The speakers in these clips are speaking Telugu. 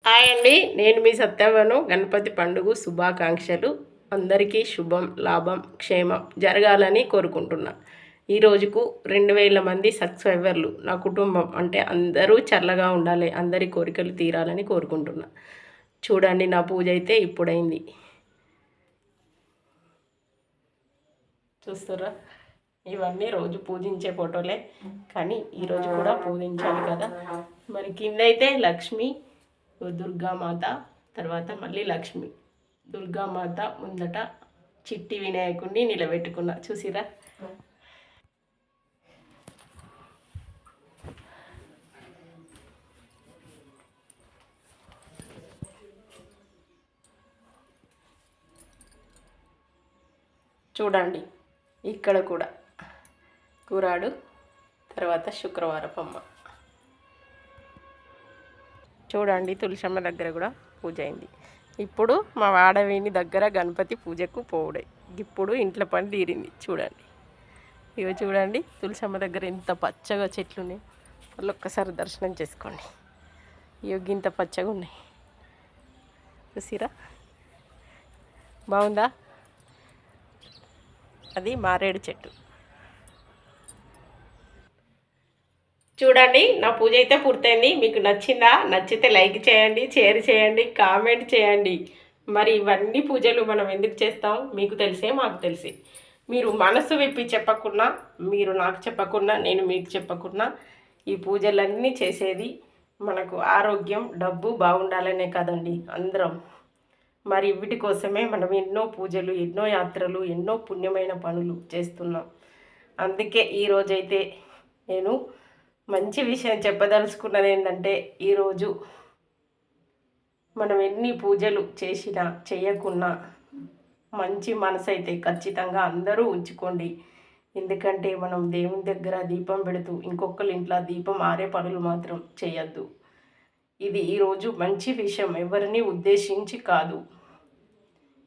హాయ్ అండి, నేను మీ సత్యవను. గణపతి పండుగ శుభాకాంక్షలు. అందరికీ శుభం, లాభం, క్షేమం జరగాలని కోరుకుంటున్నా. ఈ రోజుకు 2000 మంది సబ్స్క్రైబర్లు. నా కుటుంబం అంటే అందరూ చల్లగా ఉండాలి, అందరి కోరికలు తీరాలని కోరుకుంటున్నా. చూడండి, నా పూజ అయితే ఇప్పుడైంది. చూస్తారా, ఇవన్నీ రోజు పూజించే ఫోటోలే, కానీ ఈరోజు కూడా పూజించాలి కదా. మరి కిందైతే లక్ష్మి, దుర్గామాత, తర్వాత మళ్ళీ లక్ష్మి. దుర్గామాత ముందట చిట్టి వినాయకుడిని నిలబెట్టుకున్నా. చూసిరా, చూడండి ఇక్కడ కూడా కూరాడు, తర్వాత శుక్రవారపమ్మ. చూడండి, తులసమ్మ దగ్గర కూడా పూజ అయింది. ఇప్పుడు మా వాడవేణి దగ్గర గణపతి పూజకు పోవుడే. ఇప్పుడు ఇంట్లో పని తీరింది. చూడండి, ఇవి చూడండి, తులసమ్మ దగ్గర ఎంత పచ్చగా చెట్లు ఉన్నాయి. వాళ్ళు ఒక్కసారి దర్శనం చేసుకోండి. ఇవి ఇంత పచ్చగా ఉన్నాయి, చూసిరా, బాగుందా? అది మారేడు చెట్టు. చూడండి, నా పూజ అయితే పూర్తయింది. మీకు నచ్చిందా? నచ్చితే లైక్ చేయండి, షేర్ చేయండి, కామెంట్ చేయండి. మరి ఇవన్నీ పూజలు మనం ఎందుకు చేస్తాం? మీకు తెలిసే, మాకు తెలిసే. మీరు మనసు విప్పి చెప్పకున్నా, మీరు నాకు చెప్పకున్నా, నేను మీకు చెప్పకున్నా, ఈ పూజలన్నీ చేసేది మనకు ఆరోగ్యం, డబ్బు బాగుండాలనే కదండి అందరం. మరి వీటి కోసమే మనం ఎన్నో పూజలు, ఎన్నో యాత్రలు, ఎన్నో పుణ్యమైన పనులు చేస్తున్నాం. అందుకే ఈరోజైతే నేను మంచి విషయం చెప్పదలుచుకున్నది ఏంటంటే, ఈరోజు మనం ఎన్ని పూజలు చేసినా చేయకున్నా మంచి మనసు అయితే ఖచ్చితంగా అందరూ ఉంచుకోండి. ఎందుకంటే మనం దేవుని దగ్గర దీపం పెడుతూ ఇంకొకరి ఇంట్లో దీపం ఆరే పనులు మాత్రం చేయొద్దు. ఇది ఈరోజు మంచి విషయం, ఎవరిని ఉద్దేశించి కాదు.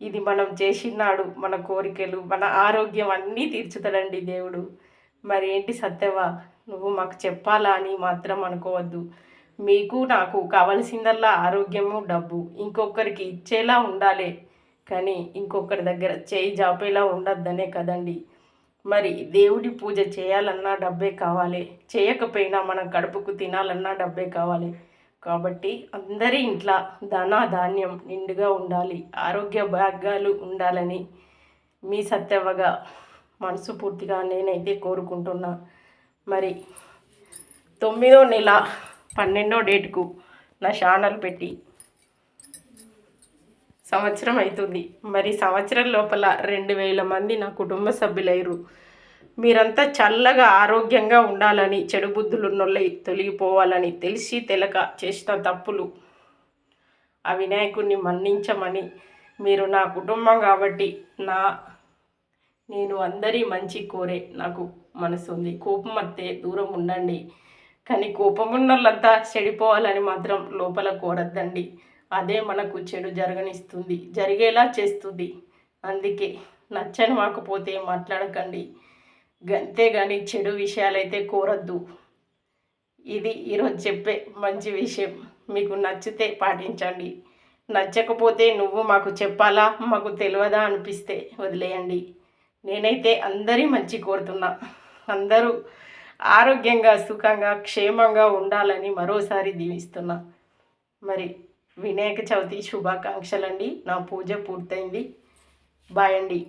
ఇది మనం చేసినాడు మన కోరికలు, మన ఆరోగ్యం అన్నీ తీర్చుతాడండి దేవుడు. మరి ఏంటి సత్యవా, నువ్వు మాకు చెప్పాలా అని మాత్రం అనుకోవద్దు. మీకు నాకు కావలసిందల్లా ఆరోగ్యము, డబ్బు. ఇంకొకరికి ఇచ్చేలా ఉండాలి, కానీ ఇంకొకరి దగ్గర చేయి జాపేలా ఉండద్దనే కదండి. మరి దేవుడి పూజ చేయాలన్నా డబ్బే కావాలి, చేయకపోయినా మనం కడుపుకు తినాలన్నా డబ్బే కావాలి. కాబట్టి అందరి ఇంట్లో ధాన్యం నిండుగా ఉండాలి, ఆరోగ్య భాగ్యాలు ఉండాలని మీ సత్యవగా మనసు పూర్తిగా నేనైతే కోరుకుంటున్నా. మరి 9వ నెల 12వ డేట్కు నా ఛానల్ పెట్టి సంవత్సరం అవుతుంది. మరి సంవత్సరం లోపల 2000 మంది నా కుటుంబ సభ్యులైరు. మీరంతా చల్లగా ఆరోగ్యంగా ఉండాలని, చెడు బుద్ధులున్నోళ్ళై తొలగిపోవాలని, తెలిసి తెలక చేసిన తప్పులు ఆ వినాయకుడిని మన్నించమని, మీరు నా కుటుంబం కాబట్టి నేను అందరి మంచి కోరే నాకు మనసు ఉంది. కోపం వస్తే దూరం ఉండండి, కానీ కోపం ఉన్నోళ్ళంతా చెడిపోవాలని మాత్రం లోపల కోరద్దండి. అదే మనకు చెడు జరగనిస్తుంది, జరిగేలా చేస్తుంది. అందుకే నచ్చని మాకపోతే మాట్లాడకండి, అంతేగాని చెడు విషయాలైతే కోరద్దు. ఇది ఈరోజు చెప్పే మంచి విషయం. మీకు నచ్చితే పాటించండి, నచ్చకపోతే నువ్వు మాకు చెప్పాలా, మాకు తెలియదా అనిపిస్తే వదిలేయండి. నేనైతే అందరి మంచి కోరుతున్నా. అందరూ ఆరోగ్యంగా, సుఖంగా, క్షేమంగా ఉండాలని మరోసారి దీవిస్తున్నా. మరి వినాయక చవితి శుభాకాంక్షలండి. నా పూజ పూర్తయింది. బాయ్ అండి.